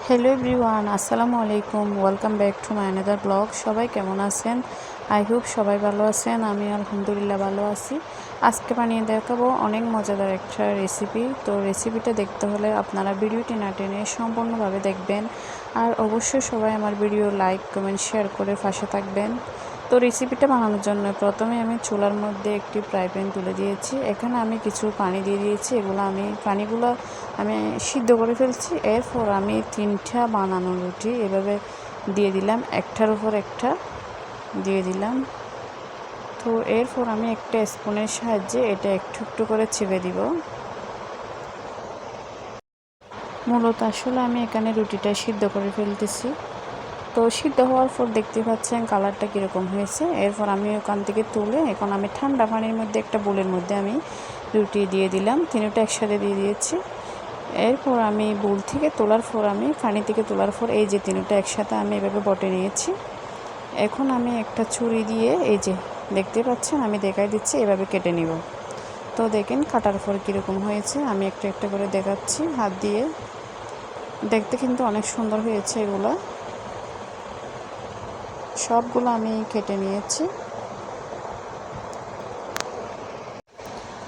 Hello everyone, আসসালামু আলাইকুম। Welcome back to my another blog. সবাই কেমন আছেন? আই হোপ সবাই ভালো আছেন। আমি আলহামদুলিল্লাহ ভালো আছি। আজকে বানিয়ে দেখাবো অনেক মজাদার একটা রেসিপি। তো রেসিপিটা দেখতে হলে আপনারা ভিডিওটি না টেনে সম্পূর্ণভাবে দেখবেন। আর অবশ্যই সবাই আমার ভিডিও লাইক, কমেন্ট, শেয়ার করে পাশে থাকবেন। তো রেসিপিটা বানানোর জন্য প্রথমে আমি চুলার মধ্যে একটি ফ্রাই প্যান তুলে দিয়েছি। এখানে আমি কিছু পানি দিয়ে দিয়েছি। পানিগুলো আমি সিদ্ধ করে ফেলছি। এরপর আমি 3টা বানানো রুটি এভাবে দিয়ে দিলাম, একটার উপর একটা দিয়ে দিলাম। তো এরপর আমি একটা স্পুনের সাহায্যে এটা একটু একটু করে চেপে দিব। মূলত আসলে আমি এখানে রুটিটা সিদ্ধ করে ফেলতেছি। তো সিদ্ধ হওয়ার পর দেখতে পাচ্ছেন কালারটা কীরকম হয়েছে। এরপর আমি ওখান থেকে তুলে এখন আমি ঠান্ডা পানির মধ্যে একটা বোলের মধ্যে আমি রুটি দিয়ে দিলাম। 3টা একসাথে দিয়ে দিয়েছি। এরপর আমি বোল থেকে তোলার পর আমি পানি থেকে তোলার পর এই যে 3টা একসাথে আমি এভাবে বটে নিয়েছি। এখন আমি একটা ছুরি দিয়ে এই যে দেখতে পাচ্ছেন আমি দেখাই দিচ্ছি, এভাবে কেটে নিব। তো দেখেন কাটার পর কীরকম হয়েছে, আমি একটা একটা করে দেখাচ্ছি হাত দিয়ে। দেখতে কিন্তু অনেক সুন্দর হয়েছে। এগুলো সবগুলো আমি কেটে নিয়েছি।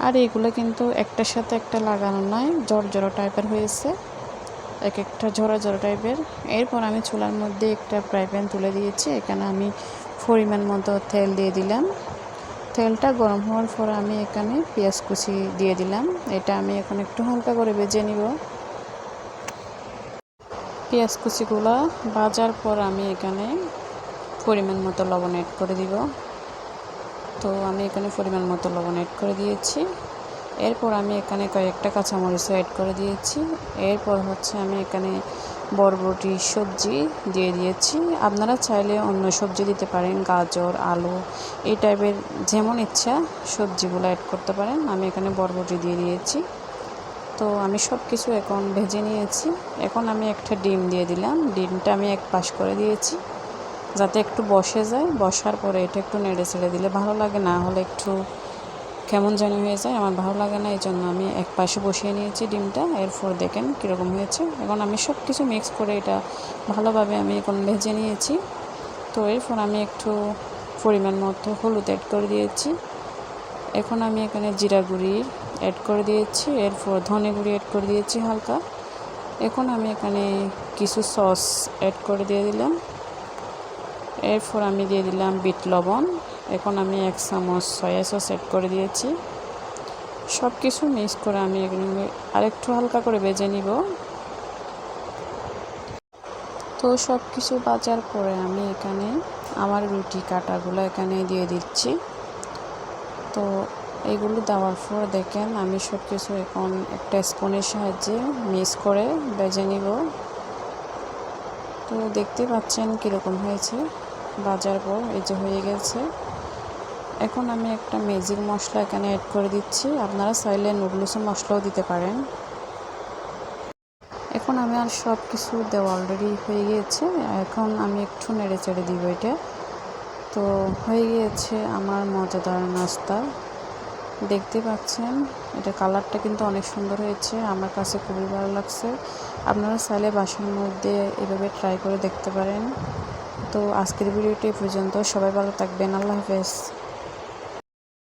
আর এগুলো কিন্তু একটার সাথে একটা লাগানো নয়, জড়ো টাইপের হয়েছে, এক একটা ঝরা টাইপের। এরপর আমি চুলার মধ্যে একটা ফ্রাই প্যান তুলে দিয়েছি। এখানে আমি পরিমাণ মতো তেল দিয়ে দিলাম। তেলটা গরম হওয়ার পর আমি এখানে পেঁয়াজ কুচি দিয়ে দিলাম। এটা আমি এখন একটু হালকা করে ভেজে নিব। পেঁয়াজ কুচিগুলো ভাজার পর আমি এখানে পরিমাণ মতো লবণ অ্যাড করে দিব। তো আমি এখানে পরিমাণ মতো লবণ অ্যাড করে দিয়েছি। এরপর আমি এখানে কয়েকটা কাঁচামরিচ অ্যাড করে দিয়েছি। এরপর আমি এখানে বরবটি সবজি দিয়ে দিয়েছি। আপনারা চাইলে অন্য সবজি দিতে পারেন, গাজর, আলু, এই টাইপের যেমন ইচ্ছা সবজিগুলো অ্যাড করতে পারেন। আমি এখানে বরবটি দিয়ে দিয়েছি। তো আমি সব কিছু এখন ভেজে নিয়েছি। এখন আমি একটা ডিম দিয়ে দিলাম। ডিমটা আমি এক পাশ করে দিয়েছি যাতে একটু বসে যায়। বসার পরে এটা একটু নেড়ে ছেড়ে দিলে ভালো লাগে, না হলে একটু কেমন জানি হয়ে যায়, আমার ভালো লাগে না। এই জন্য আমি এক পাশে বসিয়ে নিয়েছি ডিমটা। এরপর দেখেন কীরকম হয়েছে। এখন আমি সব কিছু মিক্স করে এটা ভালোভাবে আমি এখন ভেজে নিয়েছি। তো এরপর আমি একটু পরিমাণ মতো হলুদ অ্যাড করে দিয়েছি। এখন আমি এখানে জিরা গুঁড়ি অ্যাড করে দিয়েছি। এরপর ধনে গুঁড়ি অ্যাড করে দিয়েছি হালকা। এখন আমি এখানে কিছু সস অ্যাড করে দিয়ে দিলাম। এরপর আমি দিয়ে দিলাম বিট লবণ। এখন আমি 1 চামচ সয়া সস অ্যাড করে দিয়েছি। সব কিছু মিক্স করে আমি এখানে আরেকটু হালকা করে ভেজে নিব। তো সব কিছু ভাজার পরে আমি এখানে আমার রুটি কাটাগুলো এখানে দিয়ে দিচ্ছি। তো এগুলো দেওয়ার পর দেখেন আমি সব কিছু এখন একটা স্পুনের সাহায্যে মিক্স করে ভেজে নিব। তো দেখতে পাচ্ছেন কীরকম হয়েছে। ভাজার পর এই যে হয়ে গেছে। এখন আমি একটা ম্যাজিক মশলা এখানে অ্যাড করে দিচ্ছি। আপনারা চাইলে নুডলসের মশলাও দিতে পারেন। এখন আমি আর সব কিছু দেওয়া অলরেডি হয়ে গিয়েছে। এখন আমি একটু নেড়ে চেড়ে দিব এটা। তো হয়ে গিয়েছে আমার মজাদার নাস্তা। দেখতে পাচ্ছেন এটা কালারটা কিন্তু অনেক সুন্দর হয়েছে, আমার কাছে খুবই ভালো লাগছে। আপনারা চাইলে বাসার মধ্যে এভাবে ট্রাই করে দেখতে পারেন। তো আজকের ভিডিওটি পর্যন্ত। সবাই ভালো থাকবেন। আল্লাহ হাফেজ।